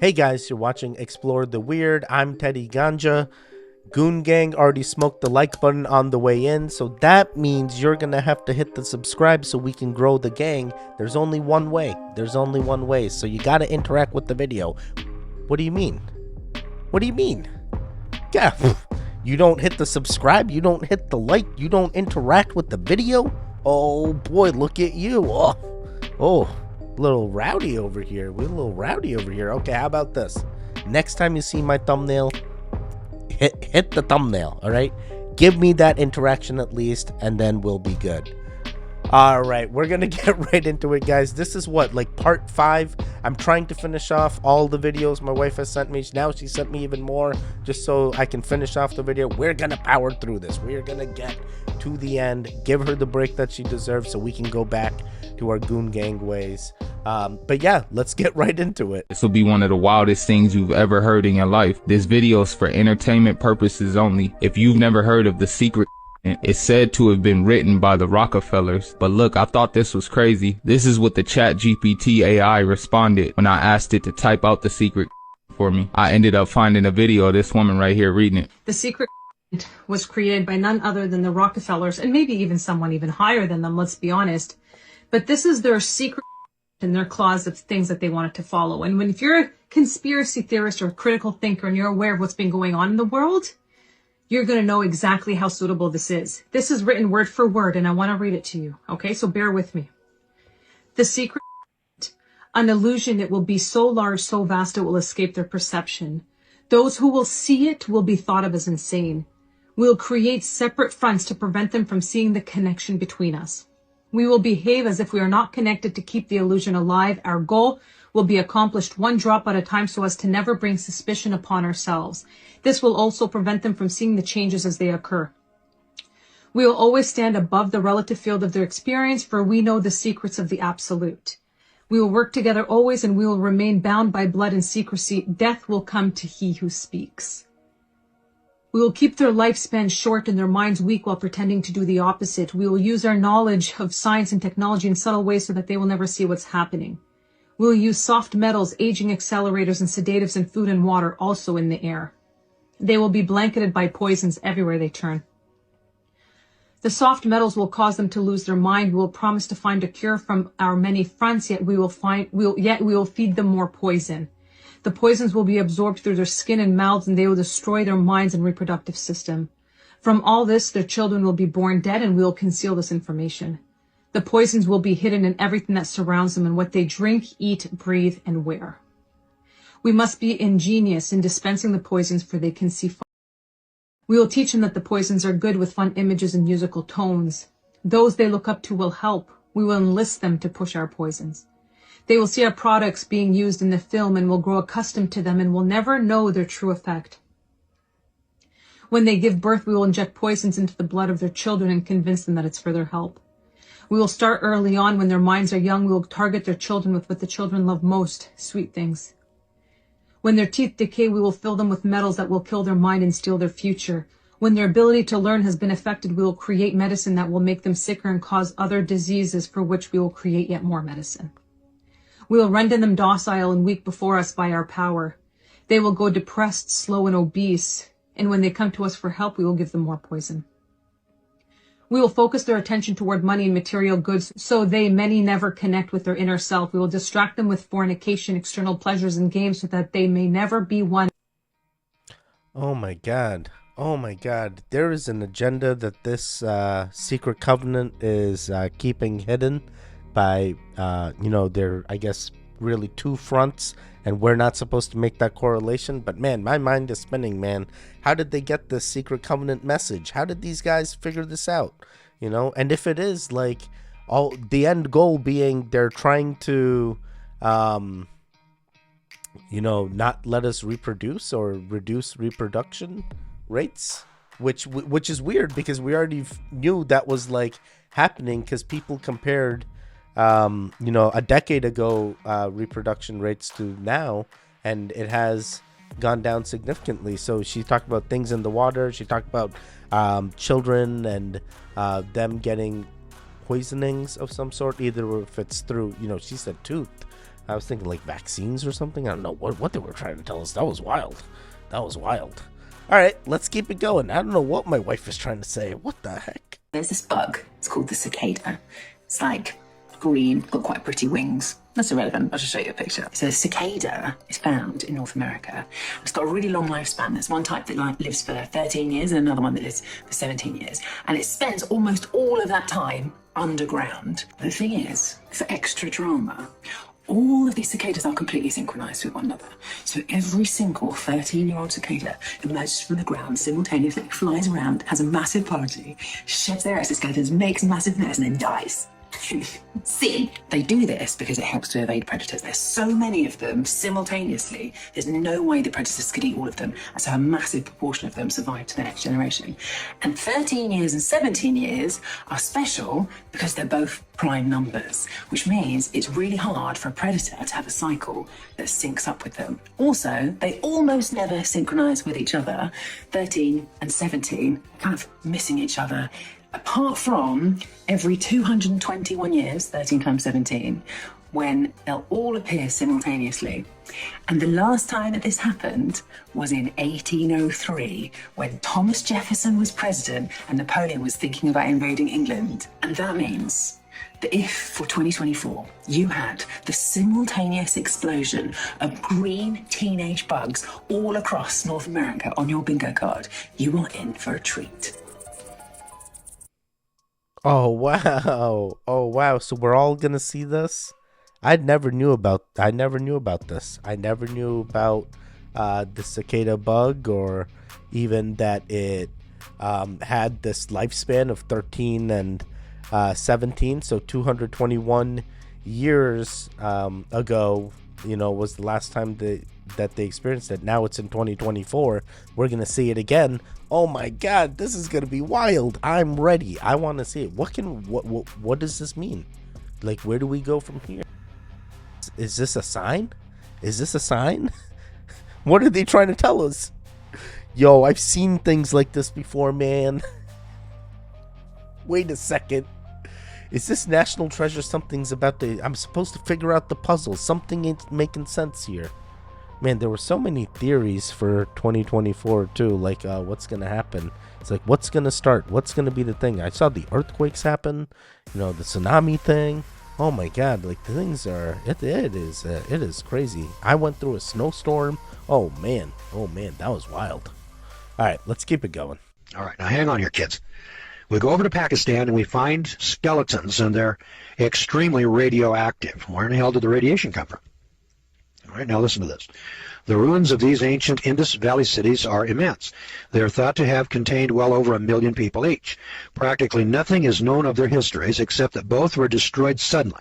Hey guys, you're watching Explore the Weird. I'm Teddy Ganja. Goon Gang already smoked the like button on the way in, so that means you're gonna have to hit the subscribe so we can grow the gang. There's only one way. So you gotta interact with the video. What do you mean? What do you mean? Yeah, you don't hit the subscribe, you don't hit the like, you don't interact with the video? Oh boy, look at you. Oh. Little rowdy over here. We're a little rowdy over here. Okay, how about this? Next time you see my thumbnail, hit the thumbnail, all right? Give me that interaction at least, and then we'll be good. All right, we're gonna get right into it, guys. This is what, like part 5. I'm trying to finish off all the videos my wife has sent me. Now she sent me even more just so I can finish off the video. We're gonna power through this. We're gonna get to the end, give her the break that she deserves so we can go back to our goon gang ways. But yeah, let's get right into it. This will be one of the wildest things you've ever heard in your life. This video is for entertainment purposes only. If you've never heard of the secret, it's said to have been written by the Rockefellers. But look, I thought this was crazy. This is what the ChatGPT AI responded when I asked it to type out the secret for me. I ended up finding a video of this woman right here reading it. The secret was created by none other than the Rockefellers, and maybe even someone even higher than them, let's be honest. But this is their secret in their closet of things that they wanted to follow. And if you're a conspiracy theorist or a critical thinker and you're aware of what's been going on in the world, you're going to know exactly how suitable this is. This is written word for word, and I want to read it to you. Okay, so bear with me. The secret, an illusion, it will be so large, so vast, it will escape their perception. Those who will see it will be thought of as insane. We'll create separate fronts to prevent them from seeing the connection between us. We will behave as if we are not connected to keep the illusion alive. Our goal will be accomplished one drop at a time so as to never bring suspicion upon ourselves. This will also prevent them from seeing the changes as they occur. We will always stand above the relative field of their experience, for we know the secrets of the absolute. We will work together always, and we will remain bound by blood and secrecy. Death will come to he who speaks. We will keep their lifespan short and their minds weak while pretending to do the opposite. We will use our knowledge of science and technology in subtle ways so that they will never see what's happening. We will use soft metals, aging accelerators, and sedatives in food and water, also in the air. They will be blanketed by poisons everywhere they turn. The soft metals will cause them to lose their mind. We will promise to find a cure from our many fronts, yet we will feed them more poison. The poisons will be absorbed through their skin and mouths, and they will destroy their minds and reproductive system. From all this, their children will be born dead, and we will conceal this information. The poisons will be hidden in everything that surrounds them and what they drink, eat, breathe, and wear. We must be ingenious in dispensing the poisons, for they can see far. We will teach them that the poisons are good with fun images and musical tones. Those they look up to will help. We will enlist them to push our poisons. They will see our products being used in the film and will grow accustomed to them and will never know their true effect. When they give birth, we will inject poisons into the blood of their children and convince them that it's for their help. We will start early on when their minds are young. We will target their children with what the children love most, sweet things. When their teeth decay, we will fill them with metals that will kill their mind and steal their future. When their ability to learn has been affected, we will create medicine that will make them sicker and cause other diseases, for which we will create yet more medicine. We will render them docile and weak before us by our power. They will go depressed, slow, and obese, and when they come to us for help, we will give them more poison. We will focus their attention toward money and material goods, so many never connect with their inner self. We will distract them with fornication, external pleasures, and games so that they may never be one. Oh my god. Oh my god. There is an agenda that this secret covenant is keeping hidden by, there, I guess, really two fronts, and we're not supposed to make that correlation. But man, my mind is spinning, man. How did they get this secret covenant message? How did these guys figure this out? And if it is like all the end goal being they're trying to not let us reproduce or reduce reproduction rates, which is weird because we already knew that was like happening, because people compared a decade ago reproduction rates to now, and it has gone down significantly. So she talked about things in the water. She talked about children and them getting poisonings of some sort, either if it's through, she said tooth, I was thinking like vaccines or something. I don't know what they were trying to tell us. That was wild. That was wild. All right, let's keep it going. I don't know what my wife is trying to say. What the heck? There's this bug. It's called the cicada. It's like green, got quite pretty wings. That's irrelevant. I'll just show you a picture. So a cicada is found in North America. It's got a really long lifespan. There's one type that lives for 13 years and another one that lives for 17 years. And it spends almost all of that time underground. The thing is, for extra drama, all of these cicadas are completely synchronized with one another. So every single 13-year-old cicada emerges from the ground simultaneously, flies around, has a massive party, sheds their exoskeletons, makes a massive mess, and then dies. See, they do this because it helps to evade predators. There's so many of them simultaneously, there's no way the predators could eat all of them, and so a massive proportion of them survive to the next generation. And 13 years and 17 years are special because they're both prime numbers, which means it's really hard for a predator to have a cycle that syncs up with them. Also, they almost never synchronize with each other. 13 and 17 kind of missing each other, apart from every 221 years, 13 times 17, when they'll all appear simultaneously. And the last time that this happened was in 1803, when Thomas Jefferson was president and Napoleon was thinking about invading England. And that means that if, for 2024, you had the simultaneous explosion of green teenage bugs all across North America on your bingo card, you are in for a treat. Oh wow. Oh wow. So we're all gonna see this? I never knew about this. I never knew about the cicada bug, or even that it had this lifespan of 13 and 17. So 221 years ago, was the last time that they experienced it. Now it's in 2024. We're gonna see it again. Oh my god, this is gonna be wild. I'm ready. I want to see it. What does this mean? Like, where do we go from here? Is this a sign? What are they trying to tell us? Yo, I've seen things like this before, man. Wait a second. Is this National Treasure? Something's about to... I'm supposed to figure out the puzzle. Something ain't making sense here. Man, there were so many theories for 2024 too, like what's gonna happen. It's like, what's gonna start? What's gonna be the thing? I saw the earthquakes happen, the tsunami thing. Oh my god, like the things are, it is crazy. I went through a snowstorm. Oh man, that was wild. All right, let's keep it going. All right, now hang on here, kids. We go over to Pakistan and we find skeletons, and they're extremely radioactive. Where in the hell did the radiation come from? All right, now listen to this. The ruins of these ancient Indus Valley cities are immense. They are thought to have contained well over 1 million people each. Practically nothing is known of their histories except that both were destroyed suddenly.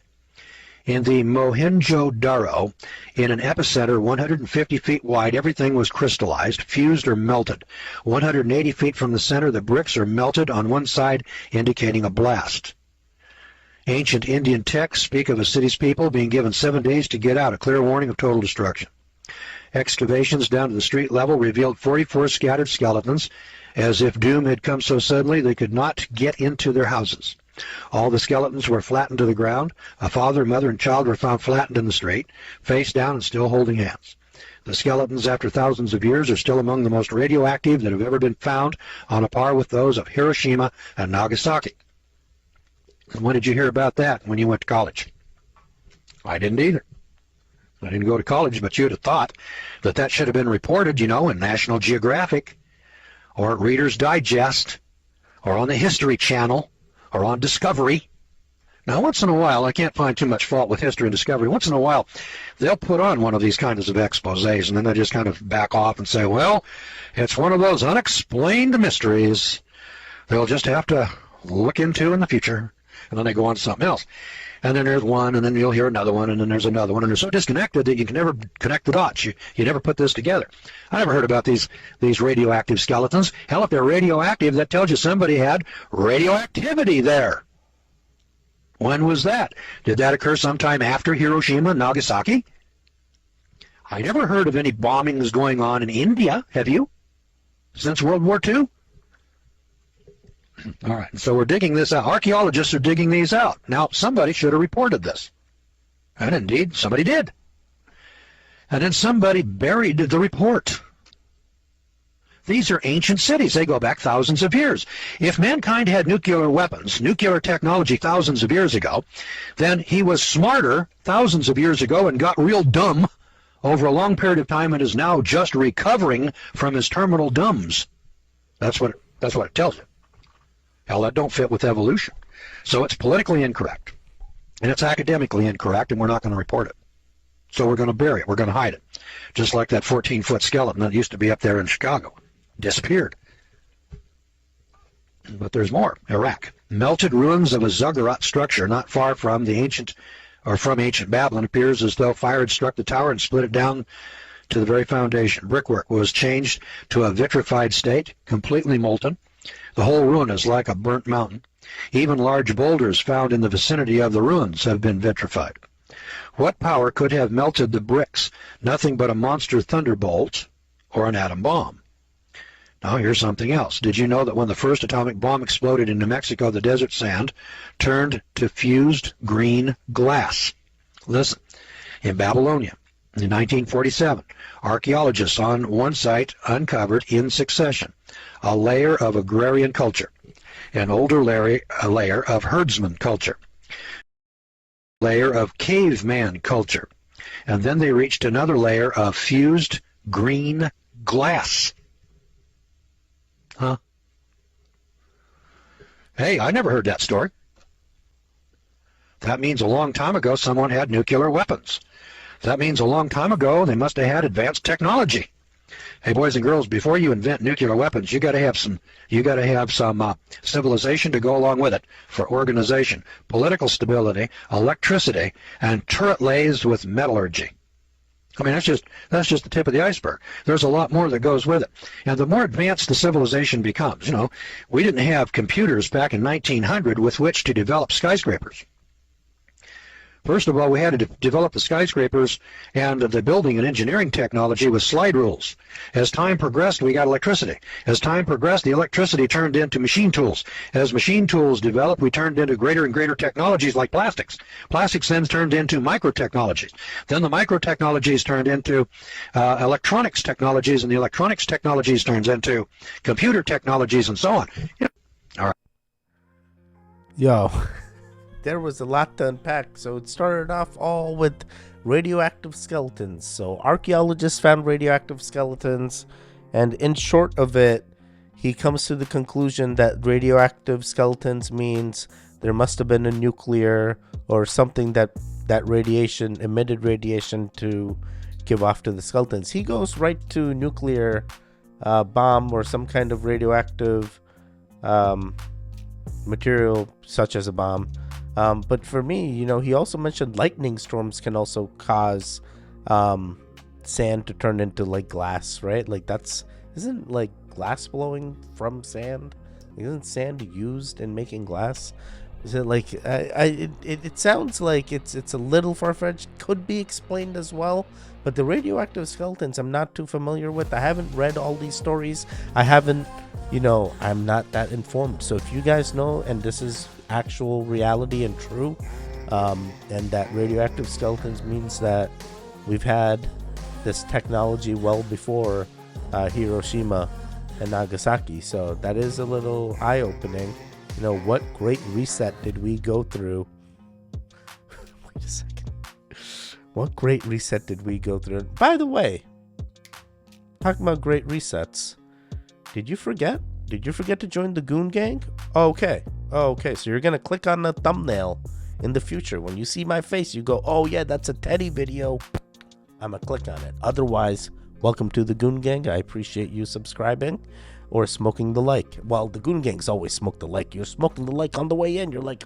In the Mohenjo-Daro, in an epicenter 150 feet wide, everything was crystallized, fused, or melted. 180 feet from the center, the bricks are melted on one side, indicating a blast. Ancient Indian texts speak of a city's people being given 7 days to get out, a clear warning of total destruction. Excavations down to the street level revealed 44 scattered skeletons, as if doom had come so suddenly they could not get into their houses. All the skeletons were flattened to the ground. A father, mother, and child were found flattened in the street, face down and still holding hands. The skeletons, after thousands of years, are still among the most radioactive that have ever been found, on a par with those of Hiroshima and Nagasaki. When did you hear about that? When you went to college? I didn't either. I didn't go to college, but you'd have thought that that should have been reported, in National Geographic, or at Reader's Digest, or on the History Channel, or on Discovery. Now, once in a while, I can't find too much fault with History and Discovery. Once in a while, they'll put on one of these kinds of exposés, and then they just kind of back off and say, well, it's one of those unexplained mysteries they'll just have to look into in the future. And then they go on to something else. And then there's one, and then you'll hear another one, and then there's another one, and they're so disconnected that you can never connect the dots. You never put this together. I never heard about these radioactive skeletons. Hell, if they're radioactive, that tells you somebody had radioactivity there. When was that? Did that occur sometime after Hiroshima and Nagasaki? I never heard of any bombings going on in India, have you? Since World War II? All right, so we're digging this out. Archaeologists are digging these out. Now, somebody should have reported this. And indeed, somebody did. And then somebody buried the report. These are ancient cities. They go back thousands of years. If mankind had nuclear weapons, nuclear technology thousands of years ago, then he was smarter thousands of years ago and got real dumb over a long period of time and is now just recovering from his terminal dumbs. That's what it tells you. Hell, that don't fit with evolution. So it's politically incorrect. And it's academically incorrect, and we're not going to report it. So we're going to bury it. We're going to hide it. Just like that 14-foot skeleton that used to be up there in Chicago. Disappeared. But there's more. Iraq. Melted ruins of a ziggurat structure not far from the ancient Babylon. Appears as though fire had struck the tower and split it down to the very foundation. Brickwork was changed to a vitrified state, completely molten. The whole ruin is like a burnt mountain. Even large boulders found in the vicinity of the ruins have been vitrified. What power could have melted the bricks? Nothing but a monster thunderbolt or an atom bomb. Now, here's something else. Did you know that when the first atomic bomb exploded in New Mexico, the desert sand turned to fused green glass? Listen, in Babylonia, in 1947, archaeologists on one site uncovered in succession a layer of agrarian culture, an older layer of herdsman culture, a layer of caveman culture, and then they reached another layer of fused green glass. Huh? Hey, I never heard that story. That means a long time ago someone had nuclear weapons. That means a long time ago they must have had advanced technology. Hey, boys and girls, before you invent nuclear weapons, you got to have some civilization to go along with it for organization, political stability, electricity, and turret lathes with metallurgy. I mean, that's just the tip of the iceberg. There's a lot more that goes with it. And the more advanced the civilization becomes, you know, we didn't have computers back in 1900 with which to develop skyscrapers. First of all, we had to develop the skyscrapers and the building and engineering technology with slide rules. As time progressed, we got electricity. As time progressed, the electricity turned into machine tools. As machine tools developed, we turned into greater and greater technologies like plastics. Plastics then turned into microtechnologies. Then the microtechnologies turned into electronics technologies, and the electronics technologies turns into computer technologies, and so on. All right. Yo. There was a lot to unpack. So it started off all with radioactive skeletons. So archaeologists found radioactive skeletons, and in short of it, he comes to the conclusion that radioactive skeletons means there must have been a nuclear or something that radiation emitted radiation to give off to the skeletons. He goes right to nuclear bomb or some kind of radioactive material such as a bomb. But for me, you know, he also mentioned lightning storms can also cause sand to turn into like glass, right? Like isn't like glass blowing from sand? Isn't sand used in making glass? Is it like it sounds like it's a little far-fetched. Could be explained as well, but the radioactive skeletons I'm not too familiar with. I haven't read all these stories. I haven't, you know, I'm not that informed. So if you guys know and this is actual reality and true, and that radioactive skeletons means that we've had this technology well before Hiroshima and Nagasaki, so that is a little eye-opening. You know, what great reset did we go through? Wait a second. What great reset did we go through? By the way, talking about great resets, did you forget? Did you forget to join the Goon Gang? Okay, so you're gonna click on the thumbnail in the future. When you see my face, you go, oh yeah, that's a Teddy video. I'm gonna click on it. Otherwise, welcome to the Goon Gang. I appreciate you subscribing or smoking the like. Well, the Goon Gang's always smoke the like. You're smoking the like on the way in. You're like,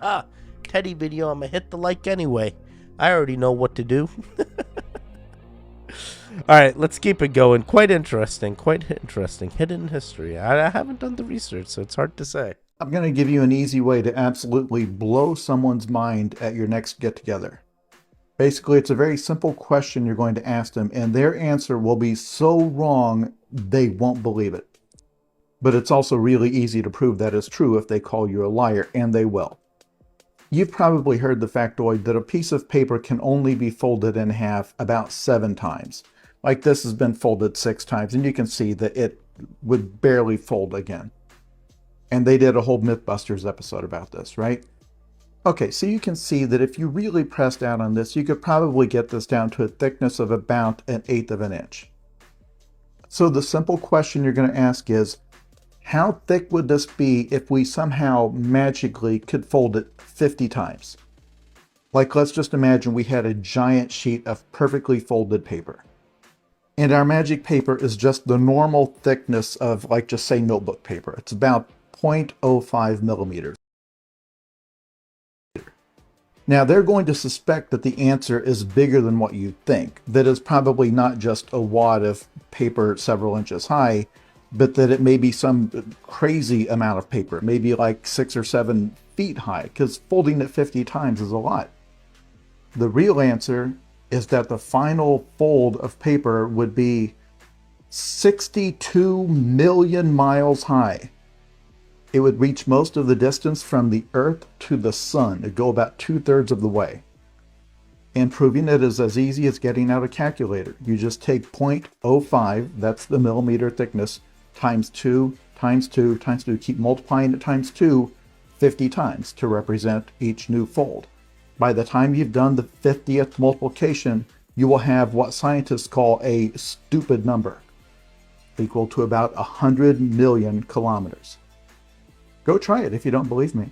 Teddy video, I'm gonna hit the like anyway. I already know what to do. Alright, let's keep it going. Quite interesting. Hidden history. I haven't done the research, so it's hard to say. I'm going to give you an easy way to absolutely blow someone's mind at your next get-together. Basically, it's a very simple question you're going to ask them, and their answer will be so wrong, they won't believe it. But it's also really easy to prove that is true if they call you a liar, and they will. You've probably heard the factoid that a piece of paper can only be folded in half about 7 times. Like this has been folded 6 times, and you can see that it would barely fold again. And they did a whole Mythbusters episode about this, right? Okay, so you can see that if you really pressed down on this, you could probably get this down to a thickness of about 1/8 of an inch. So the simple question you're going to ask is, how thick would this be if we somehow magically could fold it 50 times? Like, let's just imagine we had a giant sheet of perfectly folded paper. And our magic paper is just the normal thickness of, like, just say notebook paper. It's about 0.05 millimeters. Now, they're going to suspect that the answer is bigger than what you think, that it's probably not just a wad of paper several inches high, but that it may be some crazy amount of paper, maybe like 6 or 7 feet high, because folding it 50 times is a lot. The real answer is that the final fold of paper would be 62 million miles high. It would reach most of the distance from the Earth to the Sun. It'd go about 2/3 of the way. And proving it is as easy as getting out a calculator. You just take 0.05, that's the millimeter thickness, times 2, times 2, times 2. Keep multiplying it times 2 50 times to represent each new fold. By the time you've done the 50th multiplication, you will have what scientists call a stupid number, equal to about 100 million kilometers. Go try it if you don't believe me.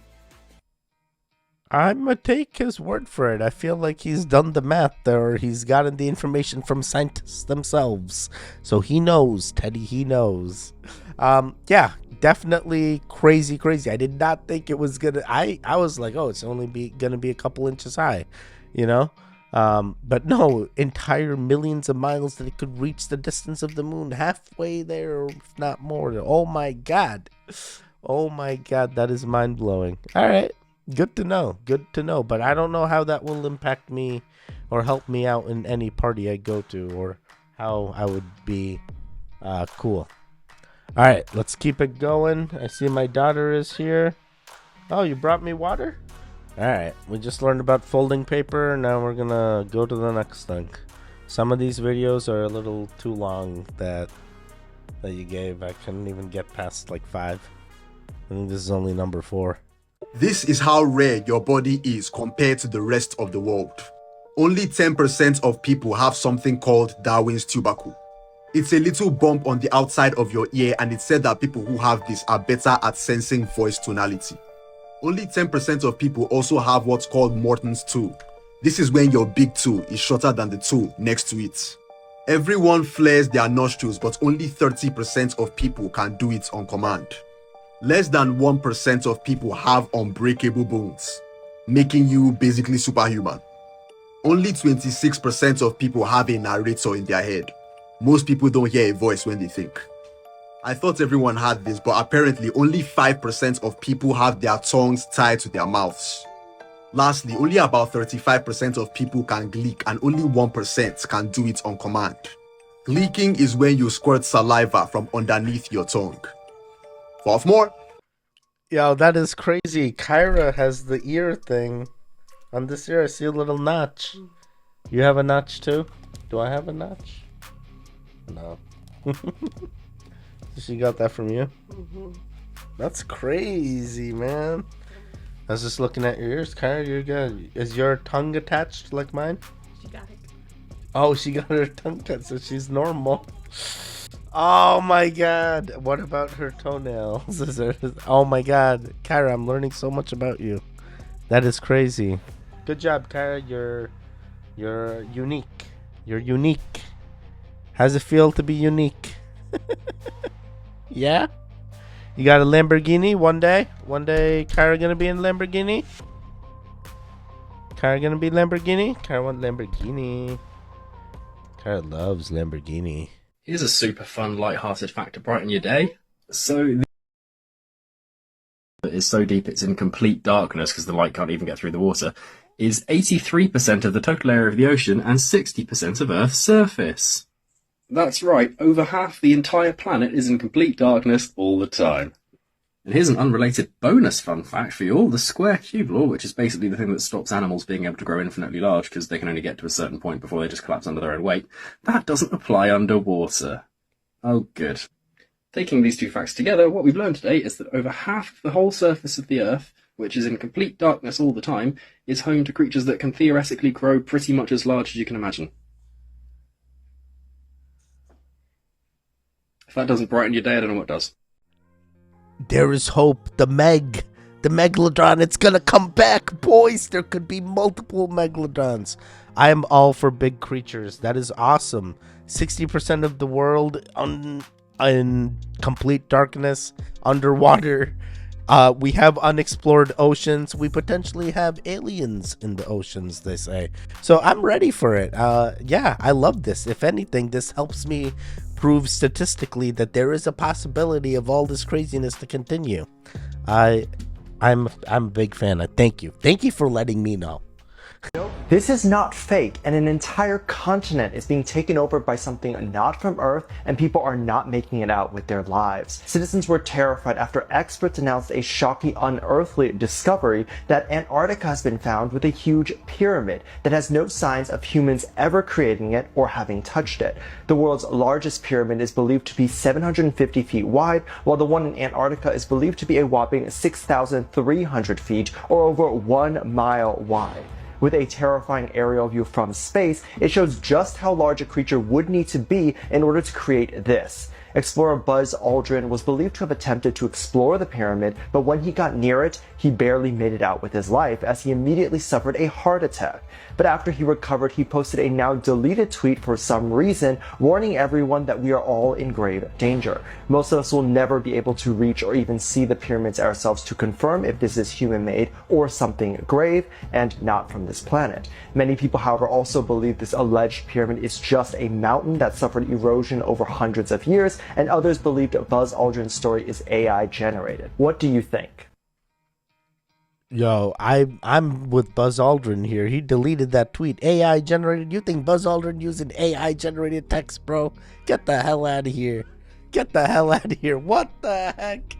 I'm gonna take his word for it. I feel like he's done the math there, or he's gotten the information from scientists themselves. So he knows, Teddy, he knows. Yeah, definitely crazy. I did not think it was gonna, I was like, oh, it's only gonna be a couple inches high, you know? But no, entire millions of miles that it could reach the distance of the moon, halfway there, if not more. Oh my God. Oh my God, that is mind-blowing. All right, good to know, but I don't know how that will impact me or help me out in any party I go to, or how I would be cool. All right, let's keep it going. I see my daughter is here. Oh, you brought me water? All right, we just learned about folding paper. Now we're gonna go to the next thing. Some of these videos are a little too long that you gave. I couldn't even get past like 5. I think this is only number 4. This is how rare your body is compared to the rest of the world. Only 10% of people have something called Darwin's tubercle. It's a little bump on the outside of your ear, and it's said that people who have this are better at sensing voice tonality. Only 10% of people also have what's called Morton's toe. This is when your big toe is shorter than the toe next to it. Everyone flares their nostrils, but only 30% of people can do it on command. Less than 1% of people have unbreakable bones, making you basically superhuman. Only 26% of people have a narrator in their head. Most people don't hear a voice when they think. I thought everyone had this, but apparently only 5% of people have their tongues tied to their mouths. Lastly, only about 35% of people can gleek, and only 1% can do it on command. Gleeking is when you squirt saliva from underneath your tongue. For more. Yo, that is crazy. Kyra has the ear thing. On this ear, I see a little notch. You have a notch too? Do I have a notch? No. She got that from you? Mm-hmm. That's crazy, man. I was just looking at your ears. Kyra, you're good. Is your tongue attached like mine? She got it. Oh, she got her tongue cut, so she's normal. Oh my God. What about her toenails? Oh my God. Kyra, I'm learning so much about you. That is crazy. Good job, Kyra. You're unique. You're unique. How's it feel to be unique? Yeah? You got a Lamborghini one day? One day Kyra gonna be in Lamborghini? Kyra gonna be Lamborghini? Kyra want Lamborghini. Kyra loves Lamborghini. Here's a super fun, light-hearted fact to brighten your day. So, is so deep it's in complete darkness because the light can't even get through the water, is 83% of the total area of the ocean and 60% of Earth's surface. That's right, over half the entire planet is in complete darkness all the time. And here's an unrelated bonus fun fact for you all. The square cube law, which is basically the thing that stops animals being able to grow infinitely large because they can only get to a certain point before they just collapse under their own weight, that doesn't apply underwater. Oh, good. Taking these two facts together, what we've learned today is that over half of the whole surface of the Earth, which is in complete darkness all the time, is home to creatures that can theoretically grow pretty much as large as you can imagine. If that doesn't brighten your day, I don't know what does. There is hope. The Megalodon, it's gonna come back, boys. There could be multiple Megalodons. I am all for big creatures. That is awesome. 60% of the world in complete darkness, underwater. We have unexplored oceans. We potentially have aliens in the oceans, they say. So I'm ready for it. Yeah, I love this. If anything, this helps me prove statistically that there is a possibility of all this craziness to continue. I'm a big fan. Thank you for letting me know. This is not fake, and an entire continent is being taken over by something not from Earth, and people are not making it out with their lives. Citizens were terrified after experts announced a shocking unearthly discovery that Antarctica has been found with a huge pyramid that has no signs of humans ever creating it or having touched it. The world's largest pyramid is believed to be 750 feet wide, while the one in Antarctica is believed to be a whopping 6,300 feet, or over 1 mile wide. With a terrifying aerial view from space, it shows just how large a creature would need to be in order to create this. Explorer Buzz Aldrin was believed to have attempted to explore the pyramid, but when he got near it, he barely made it out with his life as he immediately suffered a heart attack. But after he recovered, he posted a now deleted tweet for some reason, warning everyone that we are all in grave danger. Most of us will never be able to reach or even see the pyramids ourselves to confirm if this is human-made or something grave and not from this planet. Many people, however, also believe this alleged pyramid is just a mountain that suffered erosion over hundreds of years, and others believed Buzz Aldrin's story is AI generated. What do you think? Yo, I'm with Buzz Aldrin here. He deleted that tweet. AI generated? You think Buzz Aldrin using AI generated text, bro? Get the hell out of here. Get the hell out of here. What the heck?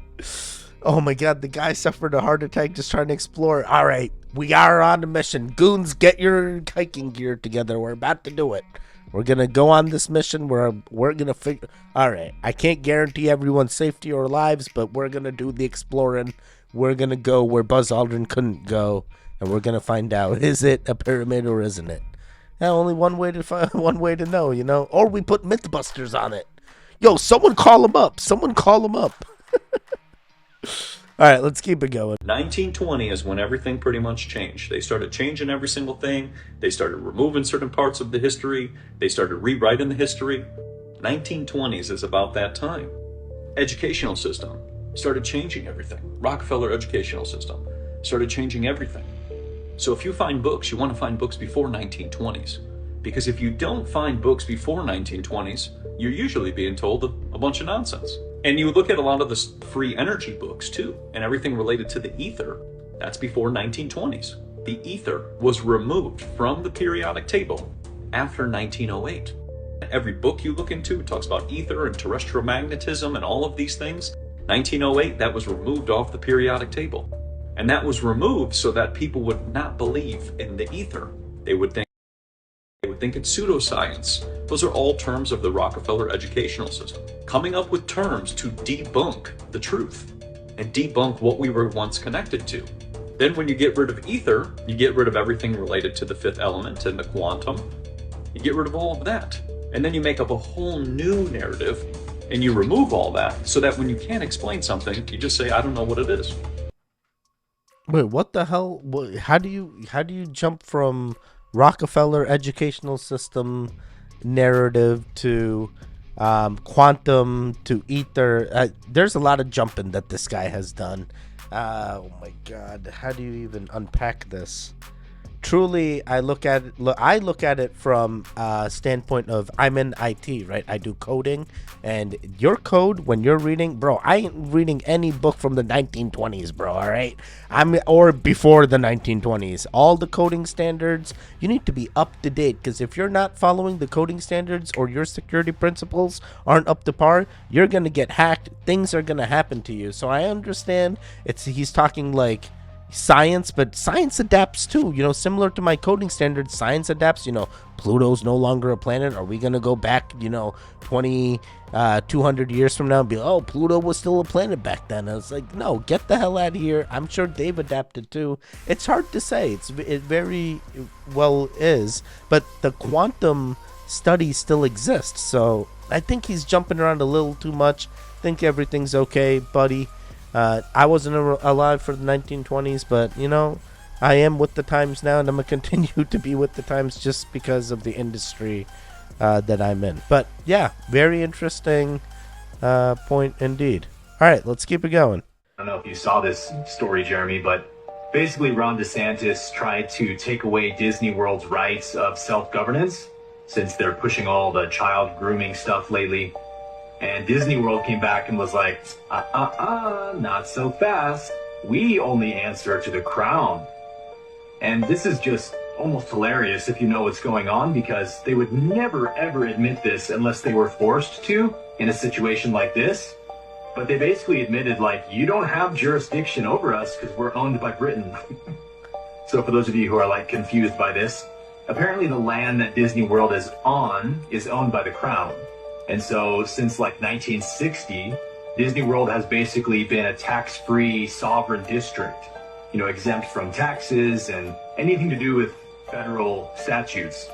Oh my god, the guy suffered a heart attack just trying to explore. All right, we are on a mission. Goons, get your hiking gear together. We're about to do it. We're gonna go on this mission. We're gonna figure. All right, I can't guarantee everyone's safety or lives, but we're gonna do the exploring. We're gonna go where Buzz Aldrin couldn't go, and we're gonna find out: is it a pyramid or isn't it? Yeah, only one way to know, you know. Or we put MythBusters on it. Yo, someone call him up. Someone call him up. All right, let's keep it going. 1920 is when everything pretty much changed. They started changing every single thing. They started removing certain parts of the history. They started rewriting the history. 1920s is about that time. Educational system started changing everything. Rockefeller educational system started changing everything. So if you find books, you want to find books before 1920s. Because if you don't find books before 1920s, you're usually being told a bunch of nonsense. And you look at a lot of the free energy books too, and everything related to the ether, that's before 1920s. The ether was removed from the periodic table after 1908. Every book you look into talks about ether and terrestrial magnetism and all of these things. 1908, that was removed off the periodic table. And that was removed so that people would not believe in the ether. They would think it's pseudoscience. Those are all terms of the Rockefeller educational system. Coming up with terms to debunk the truth and debunk what we were once connected to. Then when you get rid of ether, you get rid of everything related to the fifth element and the quantum. You get rid of all of that. And then you make up a whole new narrative and you remove all that so that when you can't explain something, you just say, I don't know what it is. Wait, what the hell? How do you jump from Rockefeller educational system narrative to quantum to ether? There's a lot of jumping that this guy has done. Oh my god, how do you even unpack this? truly, I look at it from a standpoint of I'm in IT, right? I do coding, and your code when you're reading, bro, I ain't reading any book from the 1920s, bro. All right, or before the 1920s. All the coding standards, you need to be up to date, because if you're not following the coding standards or your security principles aren't up to par, you're gonna get hacked. Things are gonna happen to you. So I understand he's talking like science, but science adapts too, similar to my coding standards. Science adapts. Pluto's no longer a planet. Are we gonna go back 200 years from now and be, oh, Pluto was still a planet back then? I was like, no, get the hell out of here. I'm sure they've adapted too. It's hard to say. It very well is, but the quantum study still exists. So I think he's jumping around a little too much. Think everything's okay, buddy. I wasn't alive for the 1920s, but I am with the times now, and I'm gonna continue to be with the times just because of the industry that I'm in. But yeah, very interesting point indeed. All right, let's keep it going. I don't know if you saw this story, Jeremy, but basically Ron DeSantis tried to take away Disney World's rights of self-governance, since they're pushing all the child grooming stuff lately. And Disney World came back and was like, not so fast. We only answer to the crown. And this is just almost hilarious if you know what's going on, because they would never ever admit this unless they were forced to in a situation like this. But they basically admitted, like, you don't have jurisdiction over us because we're owned by Britain. So for those of you who are like confused by this, apparently the land that Disney World is on is owned by the crown. And so since like 1960, Disney World has basically been a tax-free sovereign district, exempt from taxes and anything to do with federal statutes.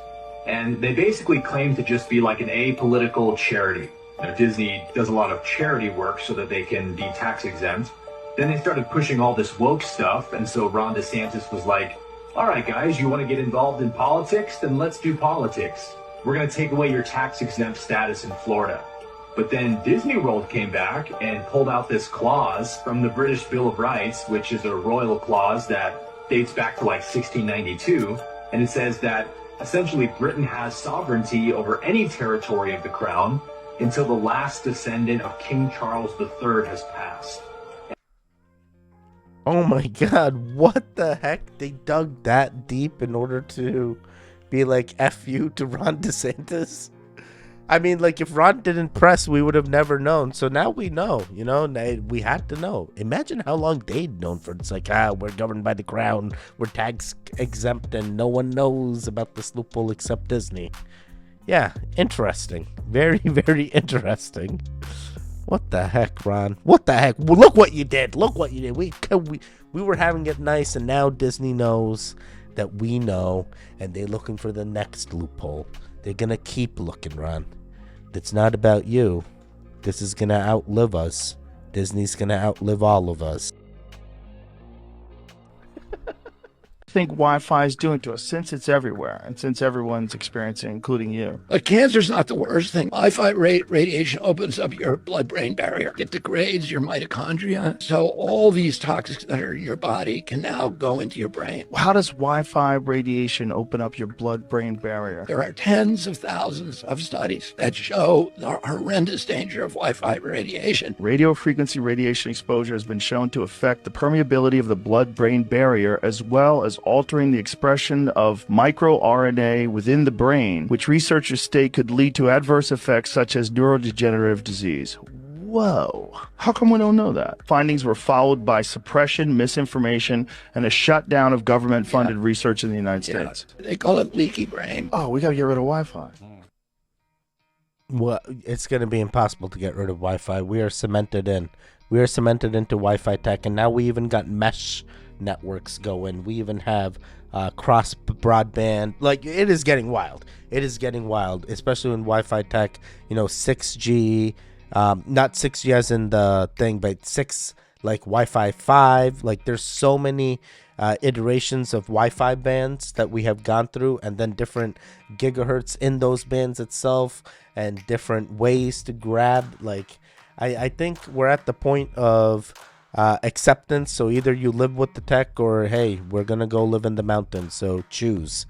And they basically claim to just be like an apolitical charity. Disney does a lot of charity work so that they can be tax exempt. Then they started pushing all this woke stuff, and so Ron DeSantis was like, all right, guys, you want to get involved in politics? Then let's do politics. We're going to take away your tax-exempt status in Florida. But then Disney World came back and pulled out this clause from the British Bill of Rights, which is a royal clause that dates back to like 1692. And it says that essentially Britain has sovereignty over any territory of the crown until the last descendant of King Charles III has passed. Oh my God, what the heck? They dug that deep in order to be like F you to Ron DeSantis? I mean, like, if Ron didn't press, we would have never known. So now we know, we had to know. Imagine how long they'd known for. It's like, we're governed by the crown, we're tax exempt, and no one knows about this loophole except Disney. Yeah, interesting. Very, very interesting. What the heck, Ron? What the heck? Well, look what you did. Look what you did. We were having it nice, and now Disney knows that we know, and they're looking for the next loophole. They're gonna keep looking, Ron. It's not about you. This is gonna outlive us. Disney's gonna outlive all of us. Think Wi-Fi is doing to us, since it's everywhere and since everyone's experiencing, including you? Cancer's not the worst thing. Wi-Fi radiation opens up your blood-brain barrier. It degrades your mitochondria. So all these toxins that are in your body can now go into your brain. How does Wi-Fi radiation open up your blood-brain barrier? There are tens of thousands of studies that show the horrendous danger of Wi-Fi radiation. Radio frequency radiation exposure has been shown to affect the permeability of the blood-brain barrier, as well as altering the expression of microRNA within the brain, which researchers state could lead to adverse effects such as neurodegenerative disease. Whoa. How come we don't know that? Findings were followed by suppression, misinformation, and a shutdown of government-funded research in the United States. They call it leaky brain. Oh, we got to get rid of Wi-Fi. Well, it's going to be impossible to get rid of Wi-Fi. We are cemented in. We are cemented into Wi-Fi tech, and now we even got mesh networks going. We even have cross broadband. Like, it is getting wild. It is getting wild, especially in Wi-Fi tech. 6G, not 6G as in the thing, but 6 like Wi-Fi 5. Like, there's so many iterations of Wi-Fi bands that we have gone through, and then different gigahertz in those bands itself, and different ways to grab. Like, I think we're at the point of acceptance. So either you live with the tech or, hey, we're going to go live in the mountains. So choose.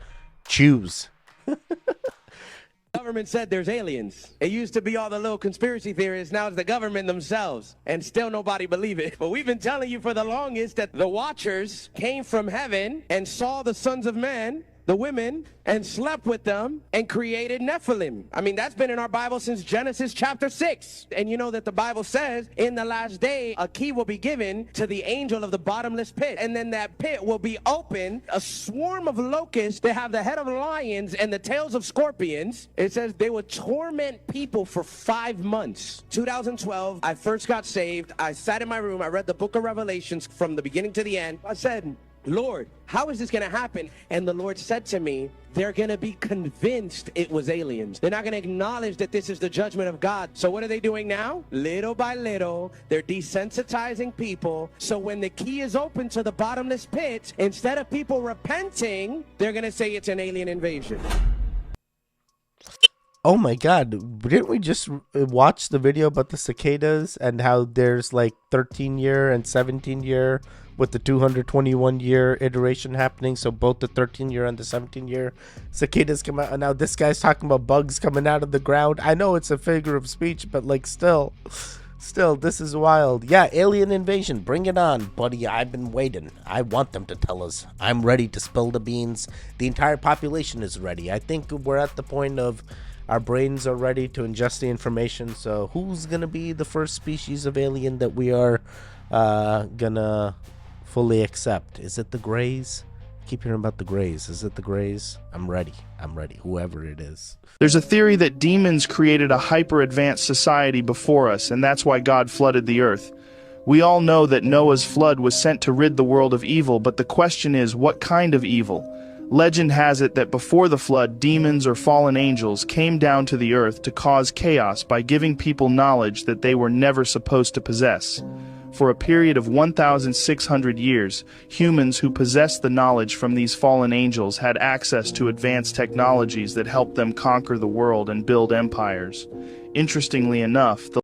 Government said there's aliens. It used to be all the little conspiracy theorists. Now it's the government themselves. And still nobody believe it. But we've been telling you for the longest that the Watchers came from heaven and saw the sons of men, the women, and slept with them and created Nephilim. I mean, that's been in our Bible since Genesis chapter 6. And you know that the Bible says in the last day, a key will be given to the angel of the bottomless pit. And then that pit will be open. A swarm of locusts that have the head of lions and the tails of scorpions. It says they would torment people for 5 months. 2012, I first got saved. I sat in my room. I read the book of Revelations from the beginning to the end. I said, Lord, how is this going to happen? And the Lord said to me, they're going to be convinced it was aliens. They're not going to acknowledge that this is the judgment of God. So what are they doing now? Little by little, they're desensitizing people. So when the key is open to the bottomless pit, instead of people repenting, they're going to say it's an alien invasion. Oh my God, didn't we just watch the video about the cicadas and how there's like 13-year and 17-year with the 221-year iteration happening? So both the 13-year and the 17-year cicadas come out, and now this guy's talking about bugs coming out of the ground. I know it's a figure of speech, but like still, this is wild. Yeah, alien invasion, bring it on, buddy. I've been waiting. I want them to tell us. I'm ready to spill the beans. The entire population is ready. I think we're at the point of our brains are ready to ingest the information. So who's gonna be the first species of alien that we are gonna fully accept? Is it the Greys? I keep hearing about the Greys. Is it the Greys? I'm ready. Whoever it is. There's a theory that demons created a hyper-advanced society before us, and that's why God flooded the earth. We all know that Noah's flood was sent to rid the world of evil, but the question is, what kind of evil? Legend has it that before the flood, demons or fallen angels came down to the earth to cause chaos by giving people knowledge that they were never supposed to possess. For a period of 1,600 years, humans who possessed the knowledge from these fallen angels had access to advanced technologies that helped them conquer the world and build empires. Interestingly enough, the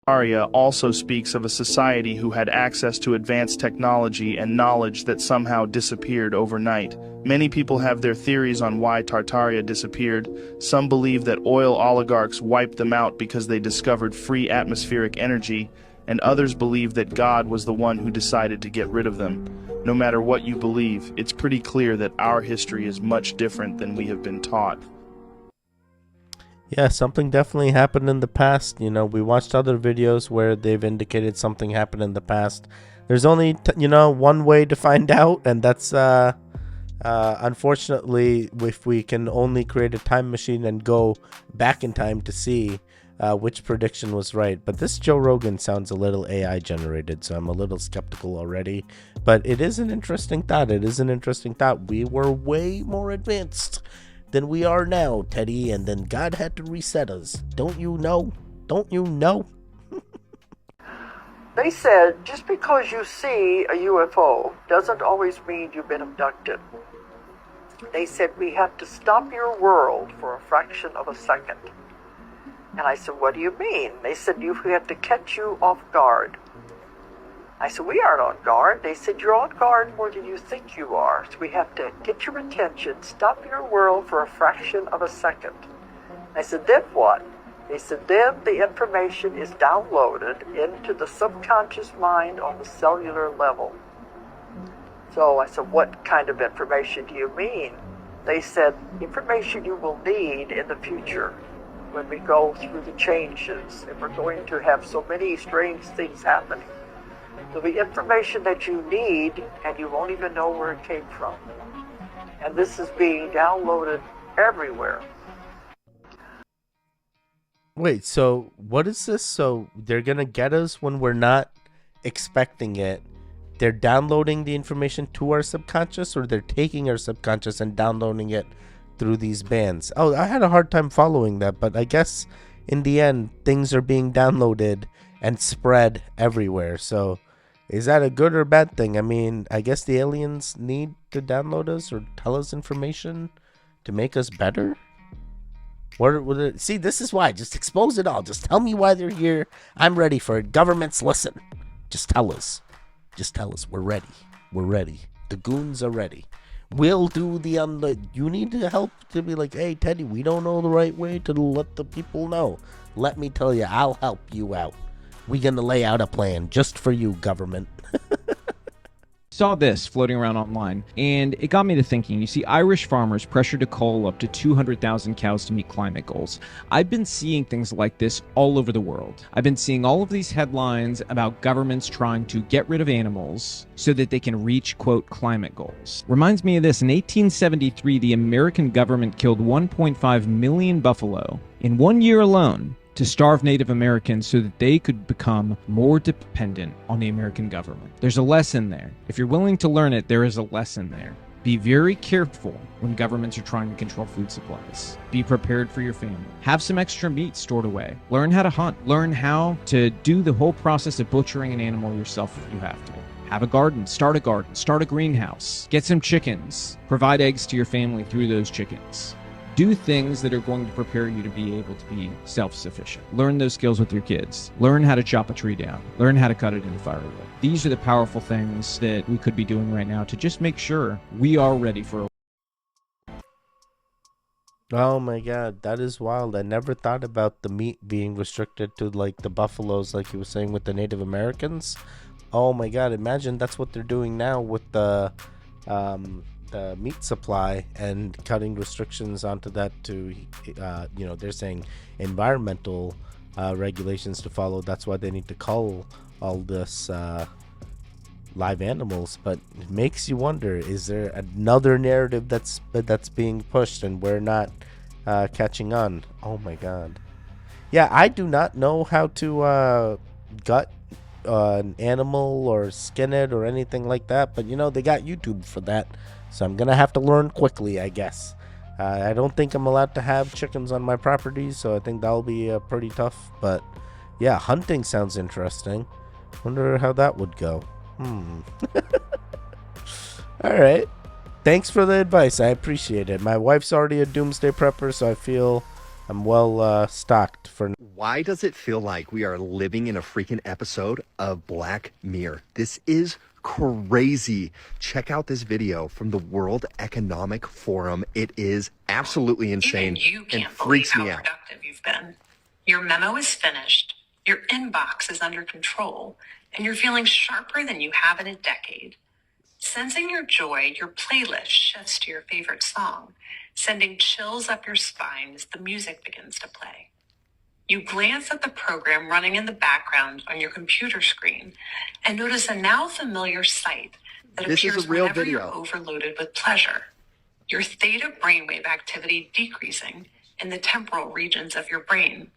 Aria also speaks of a society who had access to advanced technology and knowledge that somehow disappeared overnight. Many people have their theories on why Tartaria disappeared. Some believe that oil oligarchs wiped them out because they discovered free atmospheric energy, and others believe that God was the one who decided to get rid of them. No matter what you believe, it's pretty clear that our history is much different than we have been taught. Yeah, something definitely happened in the past. You know, we watched other videos where they've indicated something happened in the past. There's only, one way to find out, and that's, unfortunately, if we can only create a time machine and go back in time to see which prediction was right. But this Joe Rogan sounds a little AI generated, so I'm a little skeptical already. But it is an interesting thought. We were way more advanced than we are now, Teddy, and then God had to reset us. Don't you know? They said just because you see a UFO doesn't always mean you've been abducted. They said we have to stop your world for a fraction of a second. And I said, what do you mean? They said we have to catch you off guard. I said, we aren't on guard. They said, you're on guard more than you think you are. So we have to get your attention, stop your world for a fraction of a second. I said, then what? They said, then the information is downloaded into the subconscious mind on the cellular level. So I said, what kind of information do you mean? They said, information you will need in the future when we go through the changes. And we're going to have so many strange things happening. There'll be information that you need, and you won't even know where it came from. And this is being downloaded everywhere. Wait, so what is this? So they're gonna get us when we're not expecting it. They're downloading the information to our subconscious, or they're taking our subconscious and downloading it through these bands? Oh, I had a hard time following that, but I guess in the end, things are being downloaded and spread everywhere. So is that a good or bad thing? I mean, I guess the aliens need to download us or tell us information to make us better? See, this is why. Just expose it all. Just tell me why they're here. I'm ready for it. Governments, listen. Just tell us. Just tell us. We're ready. We're ready. The goons are ready. We'll do the you need to help to be like, hey, Teddy, we don't know the right way to let the people know. Let me tell you, I'll help you out. We're going to lay out a plan just for you, government. Saw this floating around online, and it got me to thinking. You see, Irish farmers pressured to cull up to 200,000 cows to meet climate goals. I've been seeing things like this all over the world. I've been seeing all of these headlines about governments trying to get rid of animals so that they can reach, quote, climate goals. Reminds me of this. In 1873, the American government killed 1.5 million buffalo in 1 year alone to starve Native Americans so that they could become more dependent on the American government. There's a lesson there. If you're willing to learn it, there is a lesson there. Be very careful when governments are trying to control food supplies. Be prepared for your family. Have some extra meat stored away. Learn how to hunt. Learn how to do the whole process of butchering an animal yourself if you have to. Have a garden, start a greenhouse, get some chickens, provide eggs to your family through those chickens. Do things that are going to prepare you to be able to be self-sufficient. Learn those skills with your kids. Learn how to chop a tree down. Learn how to cut it into firewood. These are the powerful things that we could be doing right now to just make sure we are ready for a... Oh my god, that is wild. I never thought about the meat being restricted to like the buffaloes like you were saying with the Native Americans. Oh my god, imagine that's what they're doing now with the meat supply and cutting restrictions onto that to they're saying environmental regulations to follow. That's why they need to cull all this live animals. But it makes you wonder, is there another narrative that's being pushed and we're not catching on? Oh my god. Yeah, I do not know how to gut an animal or skin it or anything like that, but they got YouTube for that. So I'm going to have to learn quickly, I guess. I don't think I'm allowed to have chickens on my property, so I think that'll be pretty tough. But yeah, hunting sounds interesting. Wonder how that would go. All right. Thanks for the advice. I appreciate it. My wife's already a doomsday prepper, so I feel I'm well stocked for... Why does it feel like we are living in a freaking episode of Black Mirror? This is crazy. Check out this video from the World Economic Forum. It is absolutely insane. Even you can't and freaks believe me how out. productive you've been. Your memo is finished, your inbox is under control, and you're feeling sharper than you have in a decade. Sensing your joy, your playlist shifts to your favorite song, sending chills up your spine as the music begins to play. You glance at the program running in the background on your computer screen and notice a now familiar sight that This is appears a real whenever video. you're overloaded with pleasure. Your theta brainwave activity decreasing in the temporal regions of your brain.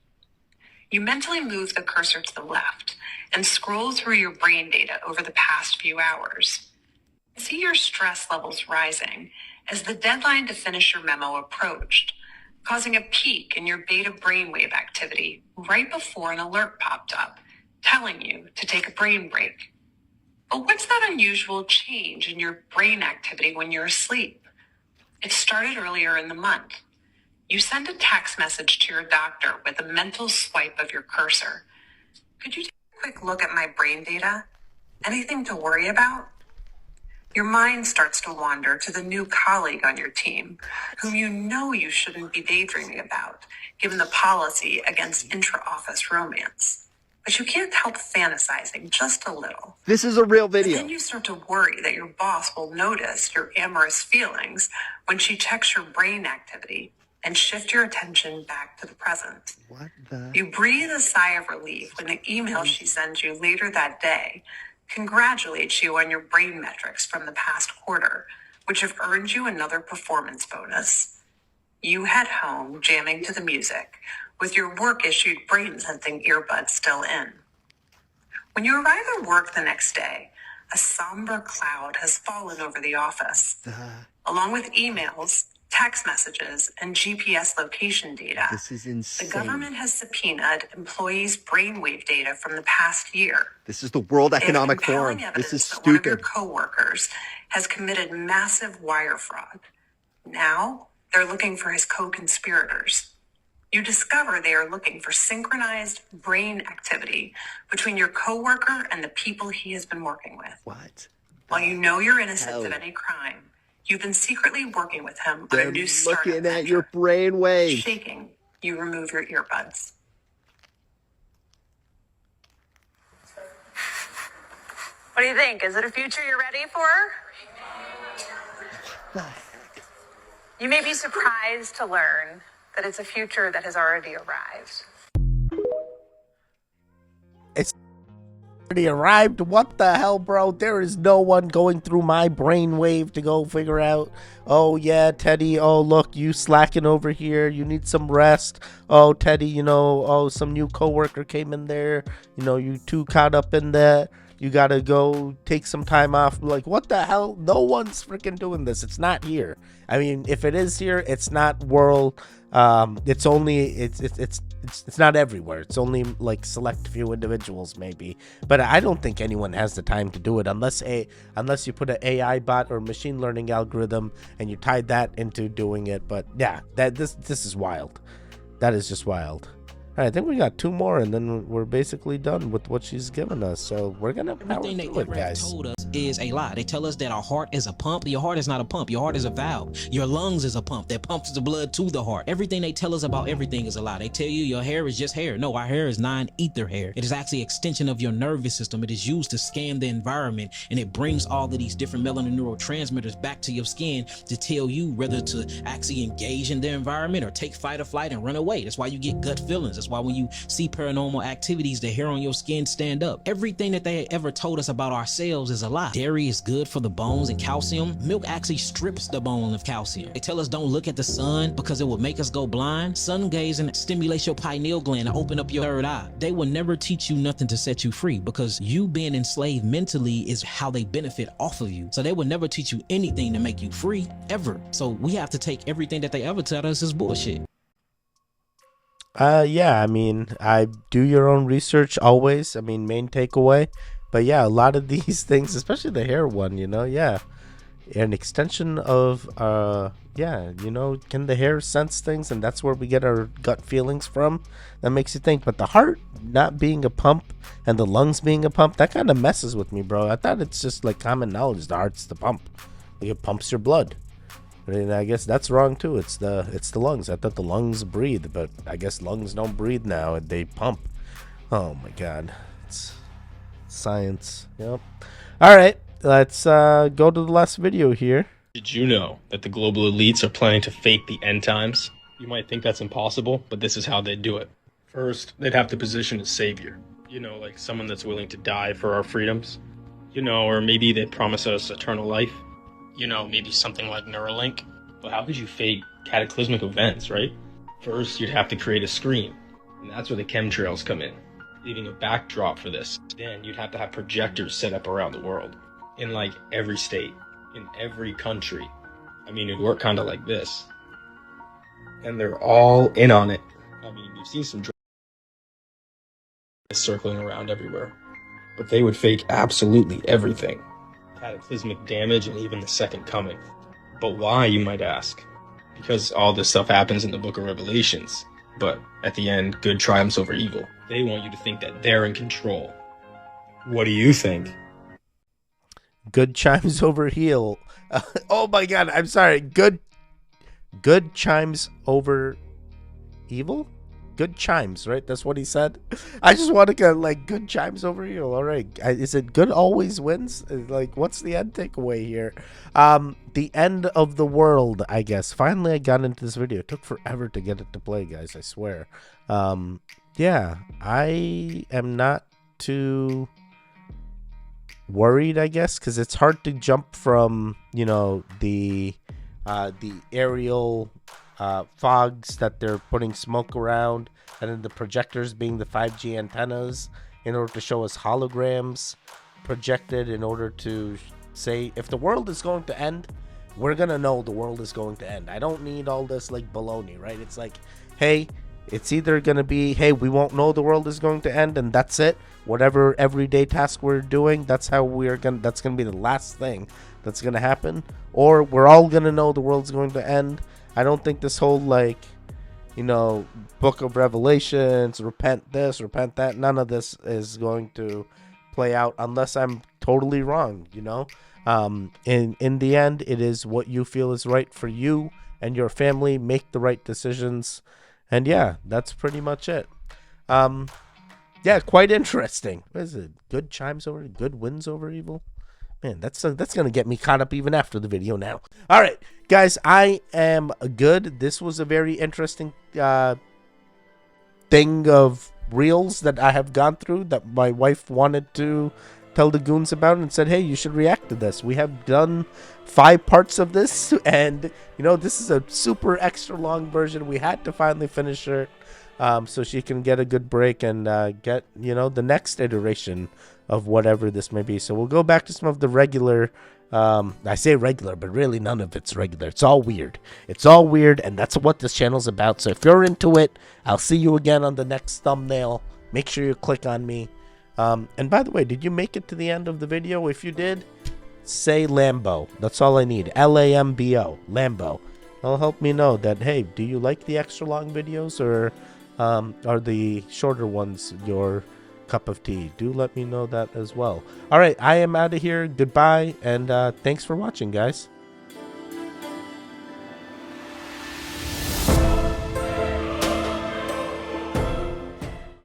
You mentally move the cursor to the left and scroll through your brain data over the past few hours. See your stress levels rising as the deadline to finish your memo approached, causing a peak in your beta brainwave activity right before an alert popped up, telling you to take a brain break. But what's that unusual change in your brain activity when you're asleep? It started earlier in the month. You send a text message to your doctor with a mental swipe of your cursor. Could you take a quick look at my brain data? Anything to worry about? Your mind starts to wander to the new colleague on your team, whom you know you shouldn't be daydreaming about, given the policy against intra-office romance. But you can't help fantasizing just a little. This is a real But video. then you start to worry that your boss will notice your amorous feelings when she checks your brain activity and shift your attention back to the present. What the? You breathe a sigh of relief when the email she sends you later that day congratulates you on your brain metrics from the past quarter, which have earned you another performance bonus. You head home jamming to the music, with your work-issued brain-sensing earbuds still in. When you arrive at work the next day, a somber cloud has fallen over the office. Along with emails, text messages, and GPS location data, This is the insane. government has subpoenaed employees' brainwave data from the past year. This is the World They have Economic compelling Forum. This is evidence that one of your stupid. coworkers has committed massive wire fraud. Now, they're looking for his co-conspirators. You discover they are looking for synchronized brain activity between your coworker and the people he has been working with. What? While you know you're innocent of any crime, you've been secretly working with him on They're a new startup looking at venture. your brain waves. Shaking, you remove your earbuds. What do you think? Is it a future you're ready for? You may be surprised to learn that it's a future that has already arrived. It's already arrived? What the hell, bro? There is no one going through my brainwave to go figure out, oh yeah, Teddy, oh look, you slacking over here, you need some rest. Oh, Teddy, you know, oh, some new coworker came in there, you know, you too caught up in that. You gotta go take some time off. Like, what the hell? No one's freaking doing this. It's not here. I mean, if it is here, it's not world. It's only it's not everywhere. It's only like select few individuals maybe. But I don't think anyone has the time to do it unless you put an AI bot or machine learning algorithm and you tied that into doing it. But yeah, this is wild. That is just wild. All right, I think we got 2 more, and then we're basically done with what she's given us. So we're gonna power Everything they through it, ever guys. told us is a lie. They tell us that our heart is a pump. Your heart is not a pump. Your heart is a valve. Your lungs is a pump that pumps the blood to the heart. Everything they tell us about everything is a lie. They tell you your hair is just hair. No, our hair is non-ether hair. It is actually an extension of your nervous system. It is used to scan the environment, and it brings all of these different melanin neurotransmitters back to your skin to tell you whether to actually engage in the environment or take fight or flight and run away. That's why you get gut feelings. That's why when you see paranormal activities, the hair on your skin stand up. Everything that they ever told us about ourselves is a lie. Dairy is good for the bones and calcium. Milk actually strips the bone of calcium. They tell us don't look at the sun because it will make us go blind. Sun gazing stimulates your pineal gland and open up your third eye. They will never teach you nothing to set you free because you being enslaved mentally is how they benefit off of you. So they will never teach you anything to make you free, ever. So we have to take everything that they ever tell us as bullshit. Yeah, I mean, I do your own research always. I mean, main takeaway. But yeah, a lot of these things, especially the hair one, you know, yeah. An extension of, yeah, you know, can the hair sense things? And that's where we get our gut feelings from. That makes you think. But the heart not being a pump and the lungs being a pump, that kind of messes with me, bro. I thought it's just like common knowledge. The heart's the pump. Like it pumps your blood. And I guess that's wrong too. It's the lungs. I thought the lungs breathe, but I guess lungs don't breathe now. They pump. Oh my god. It's science. Yep. All right. Let's go to the last video here. Did you know that the global elites are planning to fake the end times? You might think that's impossible, but this is how they do it. First, they'd have to position a savior. You know, like someone that's willing to die for our freedoms. You know, or maybe they promise us eternal life. You know, maybe something like Neuralink. But how could you fake cataclysmic events, right? First, you'd have to create a screen. And that's where the chemtrails come in, leaving a backdrop for this. Then you'd have to have projectors set up around the world. In like every state, in every country. I mean, it'd work kind of like this. And they're all in on it. I mean, you've seen some circling around everywhere. But they would fake absolutely everything. Cataclysmic damage and even the second coming. But why, you might ask? Because all this stuff happens in the book of Revelations. But at the end, good triumphs over evil. They want you to think that they're in control. What do you think? Good chimes over heel. Oh my god, I'm sorry. Good chimes over evil? Good chimes, right? That's what he said. I just want to get like good chimes over evil. All right. Is it good always wins? Like, what's the end takeaway here? The end of the world, I guess. Finally, I got into this video. It took forever to get it to play, guys. I swear. Yeah, I am not too worried, I guess, because it's hard to jump from, you know, the aerial fogs that they're putting smoke around, and then the projectors being the 5G antennas in order to show us holograms projected in order to say if the world is going to end, we're gonna know the world is going to end. I don't need all this like baloney, right? It's like, hey, it's either gonna be, hey, we won't know the world is going to end and that's it. Whatever everyday task we're doing, that's how that's gonna be the last thing that's gonna happen, or we're all gonna know the world's going to end. I don't think this whole like Book of Revelations, repent this, repent that. None of this is going to play out unless I'm totally wrong, in the end, it is what you feel is right for you and your family. Make the right decisions. And yeah, that's pretty much it. Yeah, quite interesting. What is it? Good chimes over, good wins over evil. Man, that's gonna get me caught up even after the video now. All right, guys, I am good. This was a very interesting thing of reels that I have gone through that my wife wanted to tell the goons about and said, hey, you should react to this. We have done 5 parts of this, and this is a super extra long version. We had to finally finish it so she can get a good break and get the next iteration of whatever this may be. So we'll go back to some of the regular, I say regular, but really none of it's regular. It's all weird. It's all weird, and that's what this channel's about. So if you're into it, I'll see you again on the next thumbnail. Make sure you click on me. And by the way, did you make it to the end of the video? If you did, say Lambo. That's all I need. Lambo. Lambo. It'll help me know that, hey, do you like the extra long videos, or are the shorter ones your cup of tea? Do let me know that as well. All right, I am out of here. Goodbye, and thanks for watching, guys.